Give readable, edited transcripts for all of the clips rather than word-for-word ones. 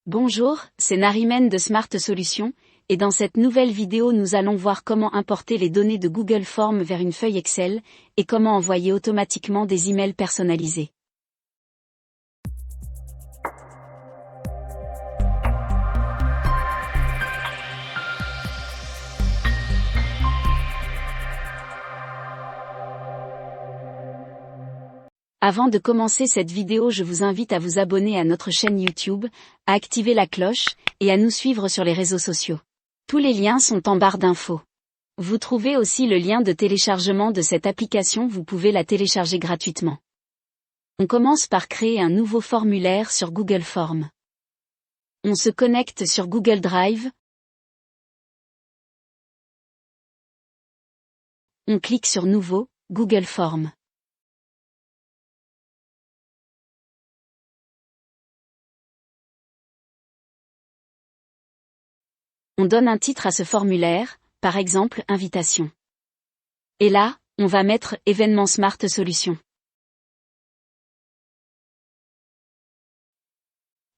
Bonjour, c'est Narimen de Smart Solutions, et dans cette nouvelle vidéo nous allons voir comment importer les données de Google Forms vers une feuille Excel, et comment envoyer automatiquement des emails personnalisés. Avant de commencer cette vidéo, je vous invite à vous abonner à notre chaîne YouTube, à activer la cloche, et à nous suivre sur les réseaux sociaux. Tous les liens sont en barre d'infos. Vous trouvez aussi le lien de téléchargement de cette application, vous pouvez la télécharger gratuitement. On commence par créer un nouveau formulaire sur Google Forms. On se connecte sur Google Drive. On clique sur Nouveau, Google Forms. On donne un titre à ce formulaire, par exemple Invitation. Et là, on va mettre Événement Smart Solutions.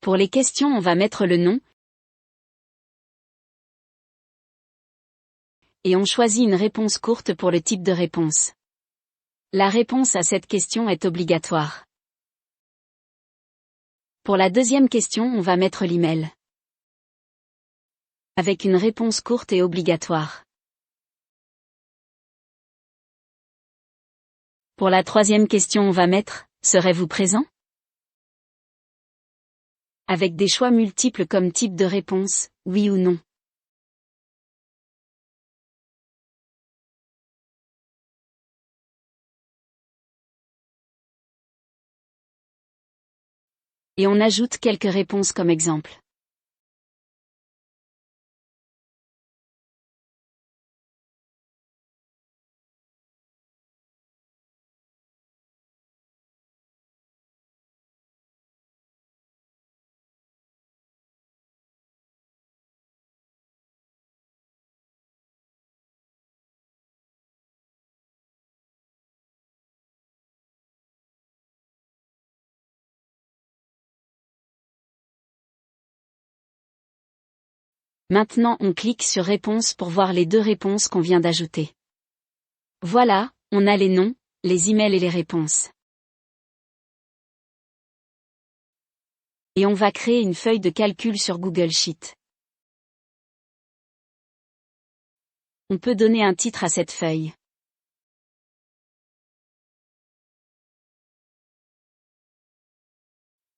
Pour les questions, on va mettre le nom. Et on choisit une réponse courte pour le type de réponse. La réponse à cette question est obligatoire. Pour la deuxième question, on va mettre l'email. Avec une réponse courte et obligatoire. Pour la troisième question, on va mettre « Serez-vous présent ?» Avec des choix multiples comme type de réponse, oui ou non. Et on ajoute quelques réponses comme exemple. Maintenant on clique sur Réponse pour voir les deux réponses qu'on vient d'ajouter. Voilà, on a les noms, les emails et les réponses. Et on va créer une feuille de calcul sur Google Sheet. On peut donner un titre à cette feuille.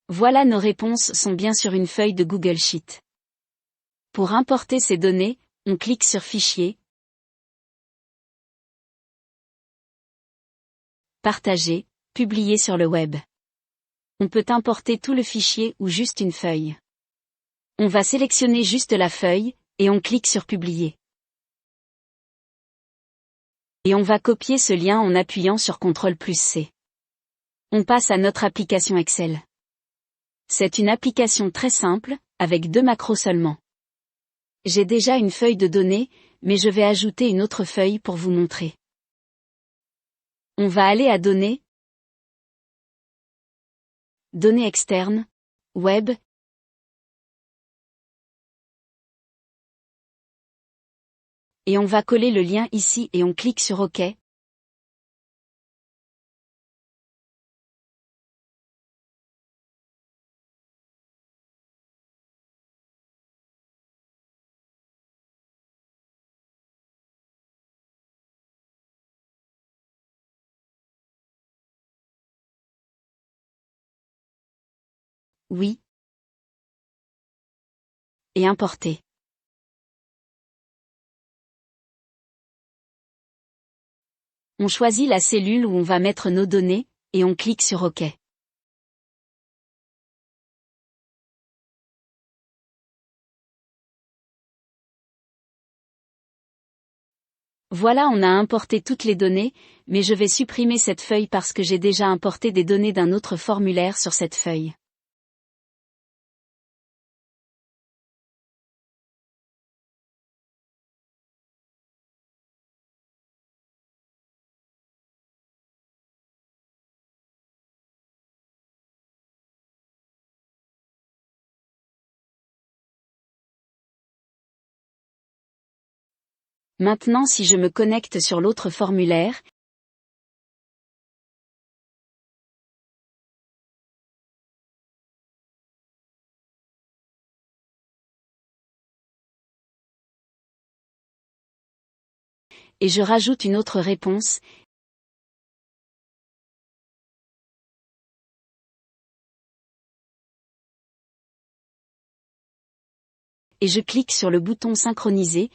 Voilà, nos réponses sont bien sur une feuille de Google Sheet. Pour importer ces données, on clique sur Fichier, Partager, Publier sur le web. On peut importer tout le fichier ou juste une feuille. On va sélectionner juste la feuille, et on clique sur Publier. Et on va copier ce lien en appuyant sur CTRL+C. On passe à notre application Excel. C'est une application très simple, avec 2 macros seulement. J'ai déjà une feuille de données, mais je vais ajouter une autre feuille pour vous montrer. On va aller à Données, Données externes, Web, et on va coller le lien ici et on clique sur OK. Oui. Et importer. On choisit la cellule où on va mettre nos données, et on clique sur OK. Voilà, on a importé toutes les données, mais je vais supprimer cette feuille parce que j'ai déjà importé des données d'un autre formulaire sur cette feuille. Maintenant si je me connecte sur l'autre formulaire, et je rajoute une autre réponse, et je clique sur le bouton synchroniser,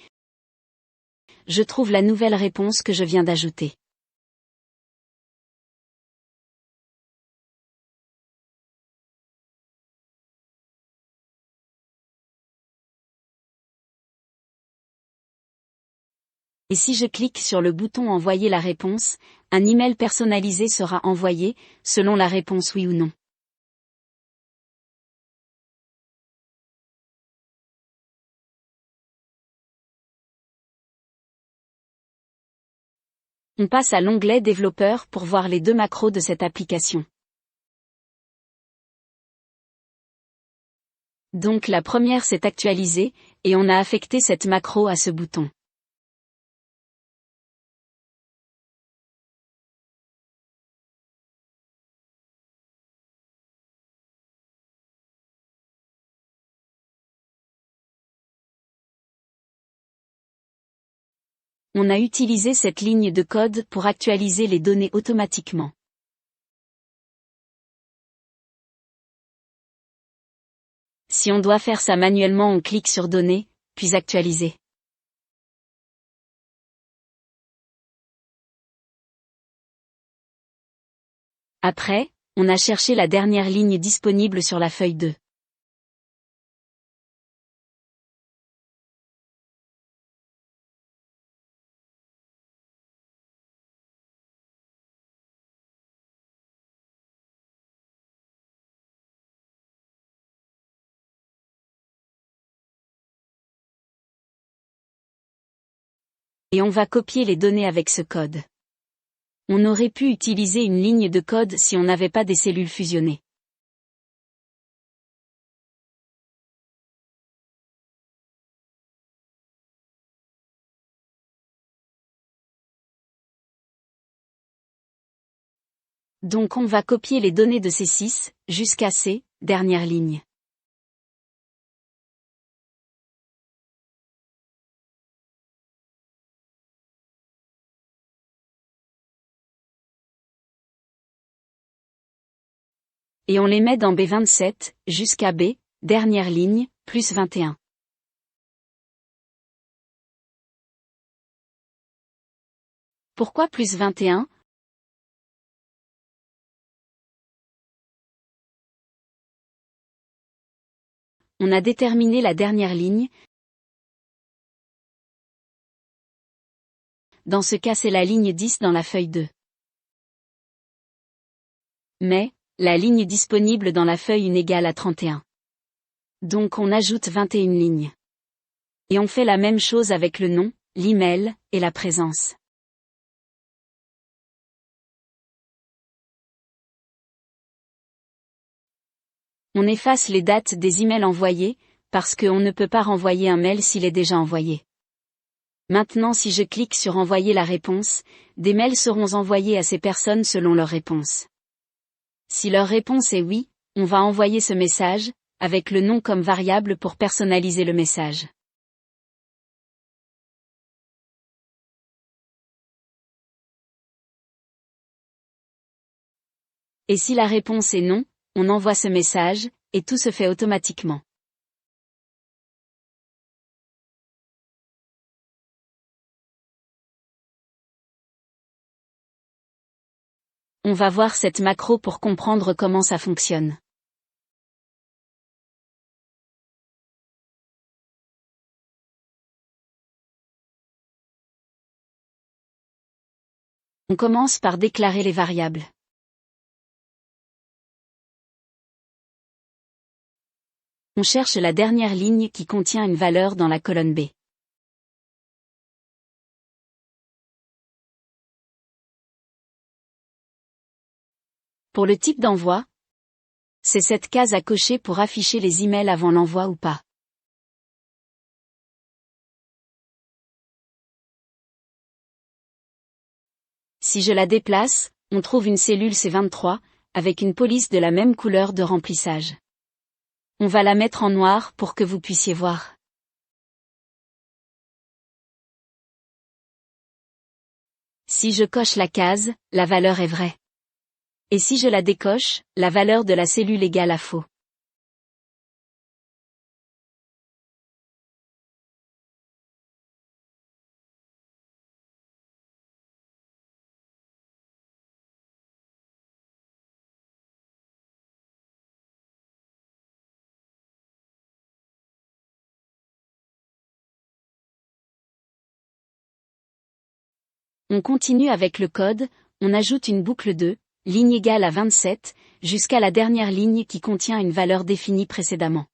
je trouve la nouvelle réponse que je viens d'ajouter. Et si je clique sur le bouton envoyer la réponse, un email personnalisé sera envoyé, selon la réponse oui ou non. On passe à l'onglet développeur pour voir les 2 macros de cette application. Donc la première s'est actualisée, et on a affecté cette macro à ce bouton. On a utilisé cette ligne de code pour actualiser les données automatiquement. Si on doit faire ça manuellement, on clique sur Données, puis Actualiser. Après, on a cherché la dernière ligne disponible sur la feuille 2. Et on va copier les données avec ce code. On aurait pu utiliser une ligne de code si on n'avait pas des cellules fusionnées. Donc on va copier les données de C6, jusqu'à C, dernière ligne. Et on les met dans B27, jusqu'à B, dernière ligne, plus 21. Pourquoi plus 21 ? On a déterminé la dernière ligne. Dans ce cas c'est la ligne 10 dans la feuille 2. Mais, la ligne disponible dans la feuille 1 égale à 31. Donc on ajoute 21 lignes. Et on fait la même chose avec le nom, l'email, et la présence. On efface les dates des emails envoyés, parce qu'on ne peut pas renvoyer un mail s'il est déjà envoyé. Maintenant si je clique sur envoyer la réponse, des mails seront envoyés à ces personnes selon leur réponse. Si leur réponse est oui, on va envoyer ce message, avec le nom comme variable pour personnaliser le message. Et si la réponse est non, on envoie ce message, et tout se fait automatiquement. On va voir cette macro pour comprendre comment ça fonctionne. On commence par déclarer les variables. On cherche la dernière ligne qui contient une valeur dans la colonne B. Pour le type d'envoi, c'est cette case à cocher pour afficher les emails avant l'envoi ou pas. Si je la déplace, on trouve une cellule C23, avec une police de la même couleur de remplissage. On va la mettre en noir pour que vous puissiez voir. Si je coche la case, la valeur est vraie. Et si je la décoche, la valeur de la cellule égale à faux. On continue avec le code, on ajoute une boucle de ligne égale à 27, jusqu'à la dernière ligne qui contient une valeur définie précédemment.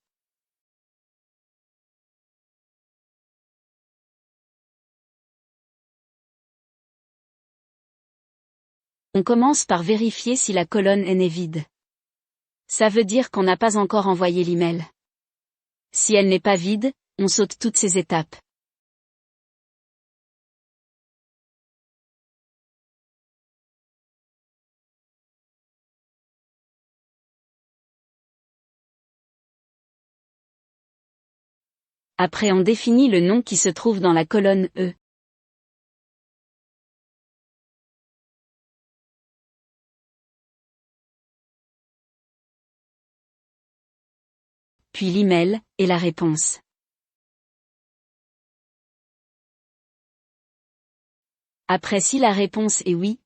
On commence par vérifier si la colonne N est vide. Ça veut dire qu'on n'a pas encore envoyé l'email. Si elle n'est pas vide, on saute toutes ces étapes. Après on définit le nom qui se trouve dans la colonne E. Puis l'email, et la réponse. Après si la réponse est oui,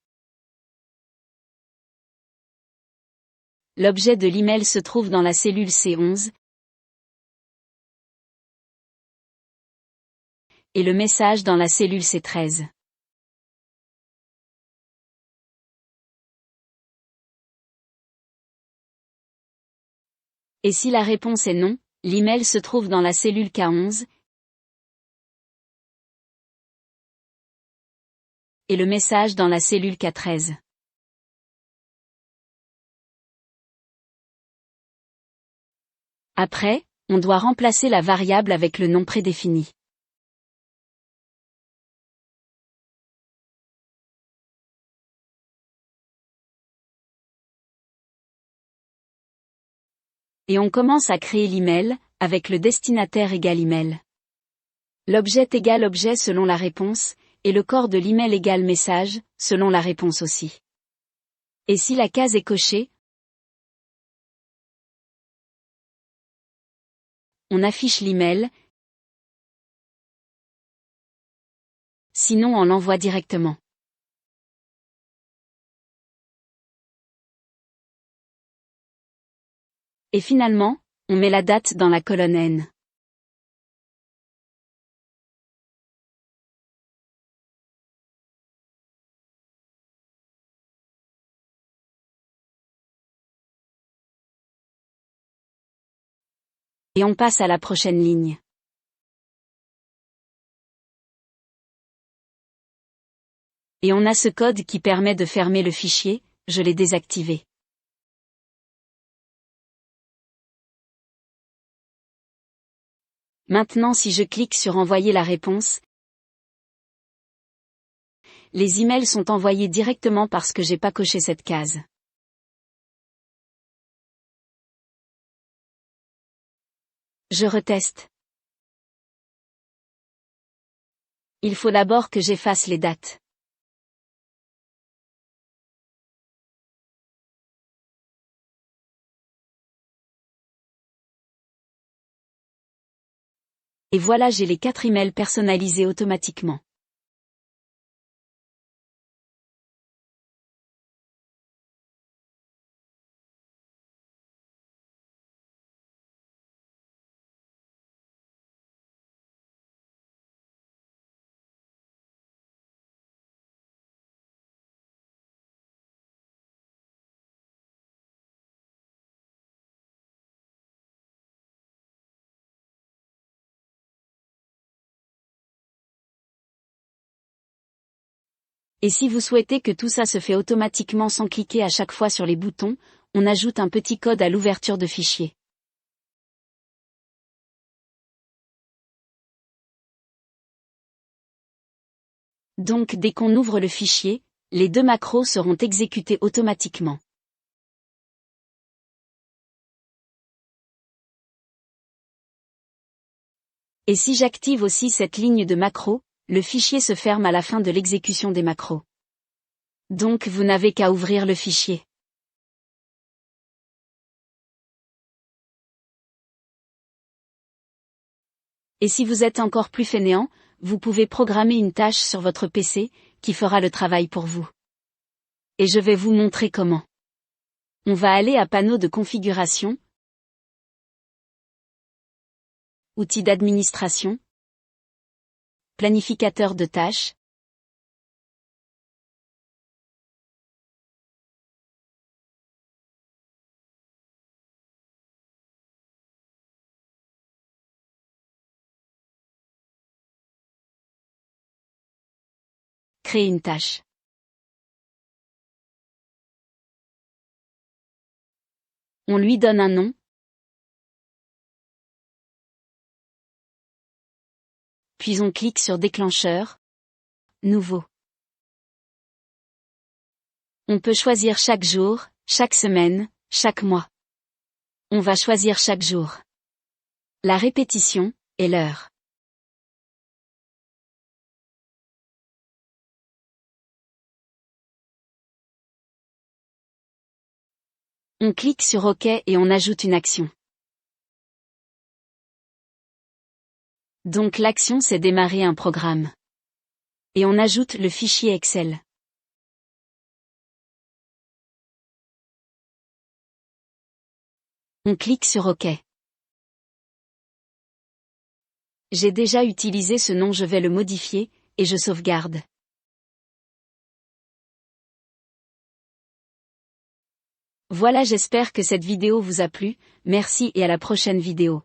l'objet de l'email se trouve dans la cellule C11, et le message dans la cellule C13. Et si la réponse est non, l'email se trouve dans la cellule K11, et le message dans la cellule K13. Après, on doit remplacer la variable avec le nom prédéfini. Et on commence à créer l'email, avec le destinataire égale email. L'objet égale objet selon la réponse, et le corps de l'email égale message, selon la réponse aussi. Et si la case est cochée, on affiche l'email, sinon on l'envoie directement. Et finalement, on met la date dans la colonne N. Et on passe à la prochaine ligne. Et on a ce code qui permet de fermer le fichier, je l'ai désactivé. Maintenant si je clique sur envoyer la réponse, les emails sont envoyés directement parce que j'ai pas coché cette case. Je reteste. Il faut d'abord que j'efface les dates. Et voilà, j'ai les 4 emails personnalisés automatiquement. Et si vous souhaitez que tout ça se fait automatiquement sans cliquer à chaque fois sur les boutons, on ajoute un petit code à l'ouverture de fichier. Donc dès qu'on ouvre le fichier, les 2 macros seront exécutés automatiquement. Et si j'active aussi cette ligne de macros, le fichier se ferme à la fin de l'exécution des macros. Donc vous n'avez qu'à ouvrir le fichier. Et si vous êtes encore plus fainéant, vous pouvez programmer une tâche sur votre PC, qui fera le travail pour vous. Et je vais vous montrer comment. On va aller à panneau de configuration, outils d'administration, planificateur de tâches, créer une tâche. On lui donne un nom. Puis on clique sur déclencheur. Nouveau. On peut choisir chaque jour, chaque semaine, chaque mois. On va choisir chaque jour. La répétition, et l'heure. On clique sur OK et on ajoute une action. Donc l'action c'est démarrer un programme. Et on ajoute le fichier Excel. On clique sur OK. J'ai déjà utilisé ce nom, je vais le modifier, et je sauvegarde. Voilà, j'espère que cette vidéo vous a plu, merci et à la prochaine vidéo.